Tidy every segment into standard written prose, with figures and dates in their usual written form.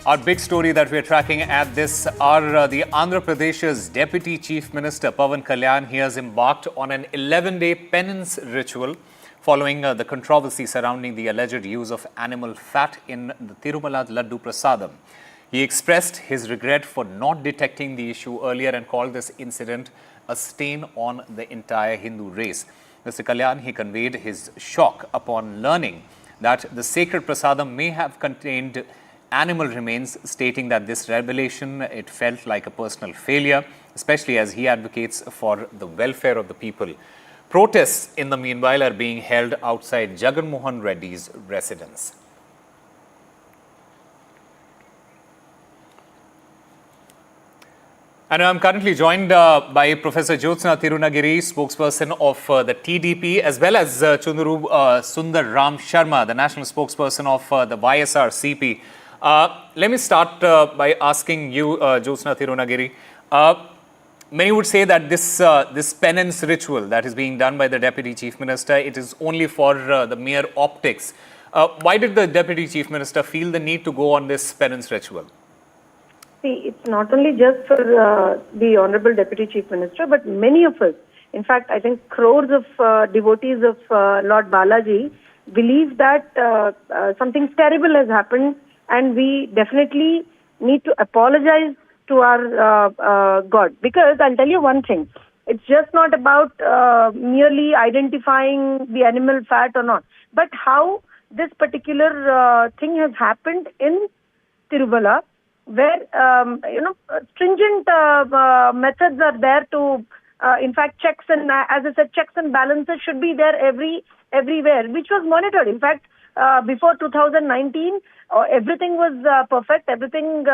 Our big story that we're tracking at this are the Andhra Pradesh's Deputy Chief Minister Pawan Kalyan. He has embarked on an 11-day penance ritual following the controversy surrounding the alleged use of animal fat in the Tirupati Laddu Prasadam. He expressed his regret for not detecting the issue earlier and called this incident a stain on the entire Hindu race. Mr. Kalyan, he conveyed his shock upon learning that the sacred prasadam may have contained animal remains, stating that this revelation, it felt like a personal failure, especially as he advocates for the welfare of the people. Protests, in the meanwhile, are being held outside Jagan Mohan Reddy's residence. And I'm currently joined by Professor Jyotsna Tirunagiri, spokesperson of the TDP, as well as Chandrababu Sundar Ram Sharma, the national spokesperson of the YSRCP. Let me start by asking you, Jyotsna Tirunagiri. Many would say that this penance ritual that is being done by the Deputy Chief Minister, it is only for the mere optics. Why did the Deputy Chief Minister feel the need to go on this penance ritual? See, it's not only just for the Honorable Deputy Chief Minister, but many of us. In fact, I think crores of devotees of Lord Balaji believe that something terrible has happened, and we definitely need to apologize to our God. Because I'll tell you one thing, it's just not about merely identifying the animal fat or not, but how this particular thing has happened in Tiruvalla, where stringent methods are there to, in fact, checks and, as I said, checks and balances should be there everywhere, which was monitored. In fact, before 2019, everything was perfect. Everything,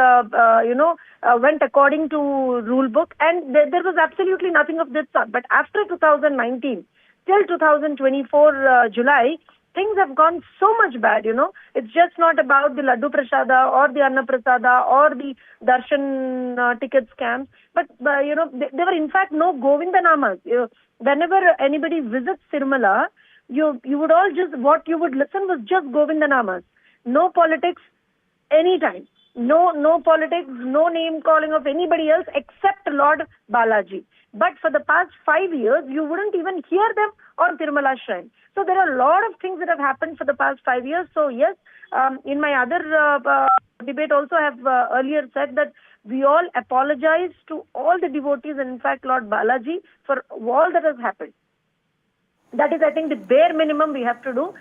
went according to rule book, and there was absolutely nothing of this sort. But after 2019, till 2024 July, things have gone so much bad, It's just not about the Laddu Prasada or the Anna Prasada or the Darshan ticket scams. But, there were in fact no Govinda Namas. Whenever anybody visits Tirumala, you would all just, what you would listen was just Govinda Namas. No politics, anytime. No politics, no name calling of anybody else except Lord Balaji. But for the past 5 years, you wouldn't even hear them on Tirumala Shrine. So there are a lot of things that have happened for the past 5 years. So yes, in my other debate also I have earlier said that we all apologize to all the devotees and in fact Lord Balaji for all that has happened. That is, I think, the bare minimum we have to do.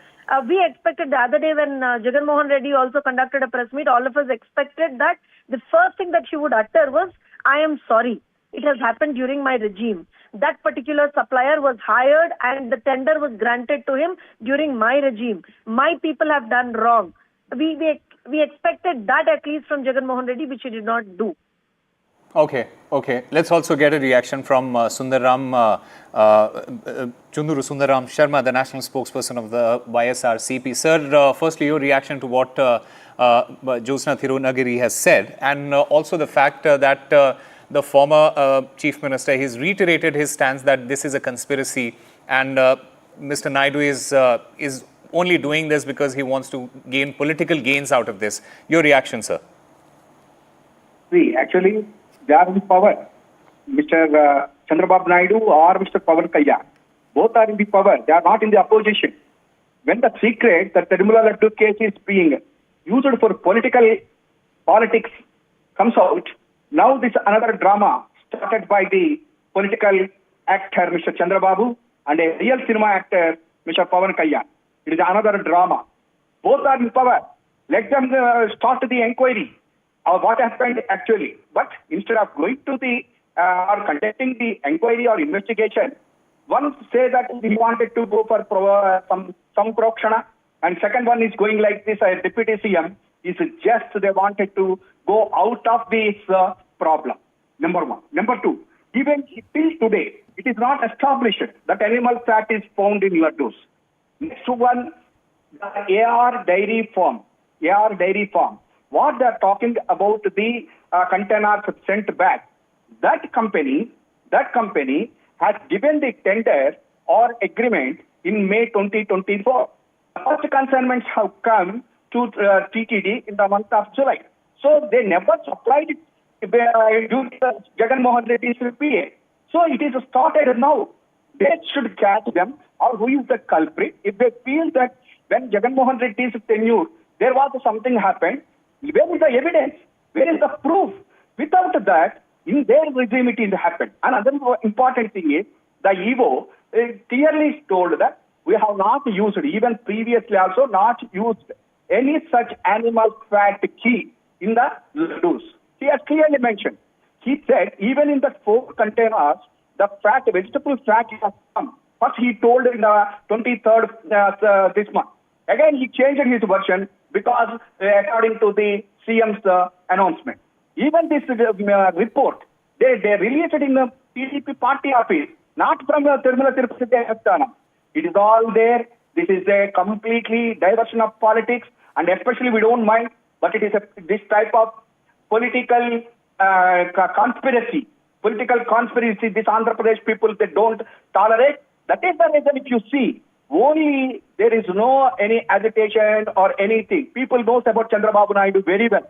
We expected the other day when Jagan Mohan Reddy also conducted a press meet, all of us expected that the first thing that she would utter was, I am sorry. It has happened during my regime. That particular supplier was hired and the tender was granted to him during my regime. My people have done wrong. We expected that at least from Jagan Mohan Reddy, which he did not do. Okay. Let's also get a reaction from Chunduru Sundaram Sharma, the national spokesperson of the YSRCP. Sir, firstly, your reaction to what Jyotsna Tirunagiri has said, and also the fact that the former Chief Minister, he's reiterated his stance that this is a conspiracy, and Mr. Naidu is only doing this because he wants to gain political gains out of this. Your reaction, sir? See, actually, they are in power. Mr. Chandrababu Naidu or Mr. Pawan Kalyan. Both are in the power. They are not in the opposition. When the secret that the Tirupati Laddu case is being used for politics comes out, now this another drama started by the political actor, Mr. Chandrababu, and a real cinema actor, Mr. Pawan Kalyan. It is another drama. Both are in power. Let them start the inquiry of what happened actually. But instead of going to the or conducting the inquiry or investigation, one say that we wanted to go for some prokshana, and second one is going like this. Deputy CM is just they wanted to go out of this problem. Number one. Number two, even till today, it is not established that animal fat is found in laddus. Next one, the AR dairy farm. What they are talking about the containers sent back. That company has given the tender or agreement in May 2024. First consignments have come to TTD in the month of July. So they never supplied it due to Jagan Mohan Reddy's PA. So it is started now. They should catch them, or who is the culprit. If they feel that when Jagan Mohan Reddy's tenure, there was something happened, where is the evidence? Where is the proof? Without that, in their regime it is happened. Another important thing is, the EVO clearly told that we have not used, even previously also not used any such animal fat key in the laddus. He has clearly mentioned. He said even in the 4 containers, the fat, vegetable fat has come. First he told in the 23rd this month. Again he changed his version because according to the CM's announcement. Even this report, they released it in the TDP party office, not from the Tirupati Laddu. It is all there. This is a completely diversion of politics, and especially we don't mind, but it is this type of political conspiracy. This Andhra Pradesh people, they don't tolerate. That is the reason if you see, only there is no any agitation or anything. People knows about Chandrababu Naidu very well.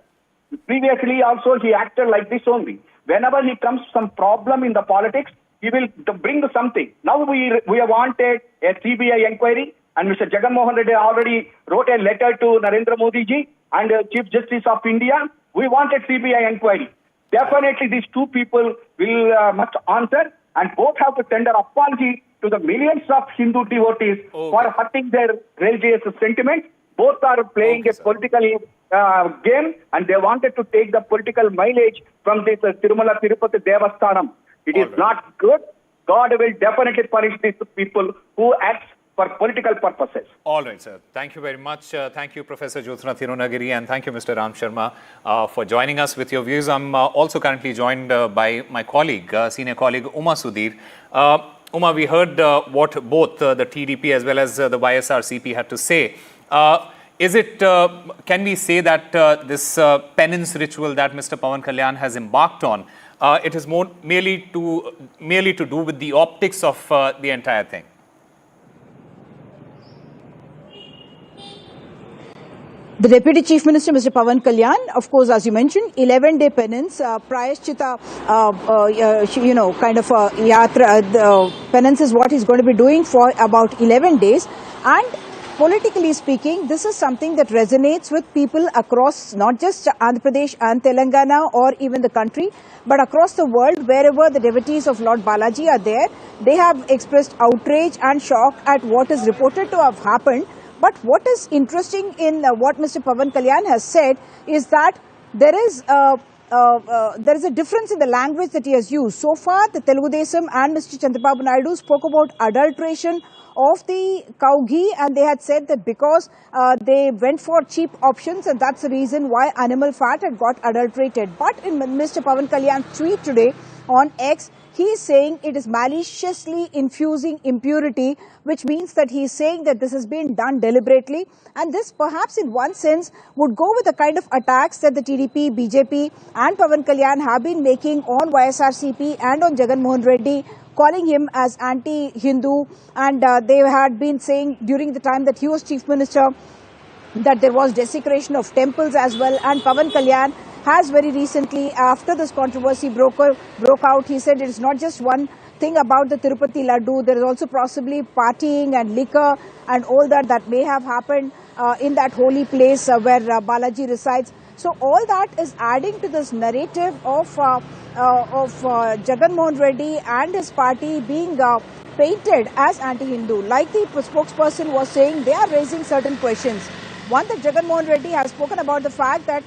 Previously also he acted like this only. Whenever he comes some problem in the politics, he will bring something. Now we have wanted a CBI inquiry, and Mr. Jagan Mohan Reddy already wrote a letter to Narendra Modi ji and Chief Justice of India. We wanted CBI inquiry. Definitely these two people will must answer, and both have to tender apology to the millions of Hindu devotees for hurting their religious sentiments. Both are playing a political game, and they wanted to take the political mileage from this Tirumala Tirupati Devasthanam. It is not good. God will definitely punish these people who act for political purposes. All right, sir. Thank you very much. Thank you, Professor Jyotsna Thirunagiri, and thank you, Mr. Ram Sharma, for joining us with your views. I'm also currently joined by my colleague, senior colleague Uma Sudhir. Uma, we heard what both the TDP as well as the YSRCP had to say. Can we say that this penance ritual that Mr. Pawan Kalyan has embarked on, it is merely to do with the optics of the entire thing? The Deputy Chief Minister, Mr. Pawan Kalyan, of course, as you mentioned, 11-day penance, prayashchita, kind of yatra, penance is what he's going to be doing for about 11 days. And politically speaking, this is something that resonates with people across not just Andhra Pradesh and Telangana or even the country, but across the world. Wherever the devotees of Lord Balaji are there, they have expressed outrage and shock at what is reported to have happened. But what is interesting in what Mr. Pawan Kalyan has said is that there is a difference in the language that he has used. So far, the Telugu Desam and Mr. Chandrababu Naidu spoke about adulteration of the cow ghee, and they had said that because they went for cheap options, and that's the reason why animal fat had got adulterated. But in Mr. Pawan Kalyan's tweet today on X, he is saying it is maliciously infusing impurity, which means that he is saying that this has been done deliberately. And this perhaps in one sense would go with the kind of attacks that the TDP, BJP and Pawan Kalyan have been making on YSRCP and on Jagan Mohan Reddy, calling him as anti-Hindu. And they had been saying during the time that he was Chief Minister that there was desecration of temples as well. And Pawan Kalyan has very recently, after this controversy broke out, he said it is not just one thing about the Tirupati Laddu, there is also possibly partying and liquor and all that may have happened in that holy place where Balaji resides. So all that is adding to this narrative of Jagan Mohan Reddy and his party being painted as anti-Hindu. Like the spokesperson was saying, they are raising certain questions. One, that Jagan Mohan Reddy has spoken about the fact that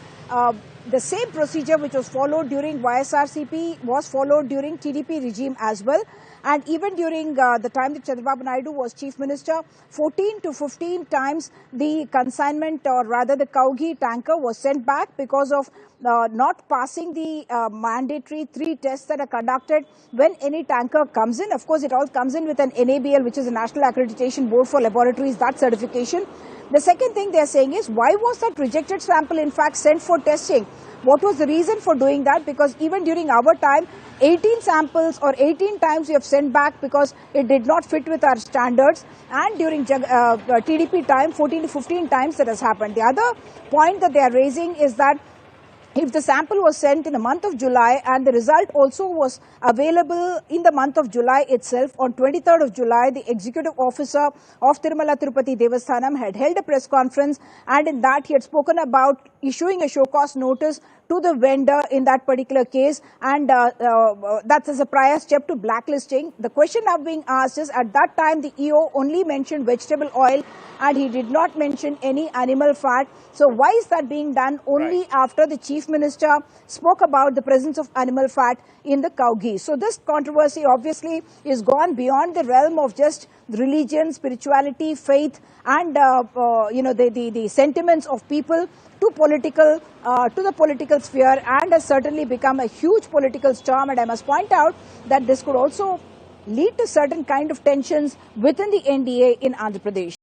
the same procedure which was followed during YSRCP was followed during TDP regime as well. And even during the time that Chandrababu Naidu was Chief Minister, 14 to 15 times the consignment, or rather the cow ghee tanker, was sent back because of not passing the mandatory 3 tests that are conducted when any tanker comes in. Of course, it all comes in with an NABL, which is a National Accreditation Board for Laboratories, that certification. The second thing they are saying is, why was that rejected sample in fact sent for testing? What was the reason for doing that? Because even during our time, 18 samples or 18 times we have sent back because it did not fit with our standards. And during TDP time, 14 to 15 times that has happened. The other point that they are raising is that if the sample was sent in the month of July and the result also was available in the month of July itself, on 23rd of July, the executive officer of Tirumala Tirupati Devasthanam had held a press conference, and in that he had spoken about issuing a show cause notice to the vendor in that particular case, and that is a prior step to blacklisting. The question now being asked is, at that time the EO only mentioned vegetable oil and he did not mention any animal fat. So why is that being done only after the Chief Minister spoke about the presence of animal fat in the cow ghee? So this controversy obviously is gone beyond the realm of just religion, spirituality, faith, and the sentiments of people to the political sphere, and has certainly become a huge political storm. And I must point out that this could also lead to certain kind of tensions within the NDA in Andhra Pradesh.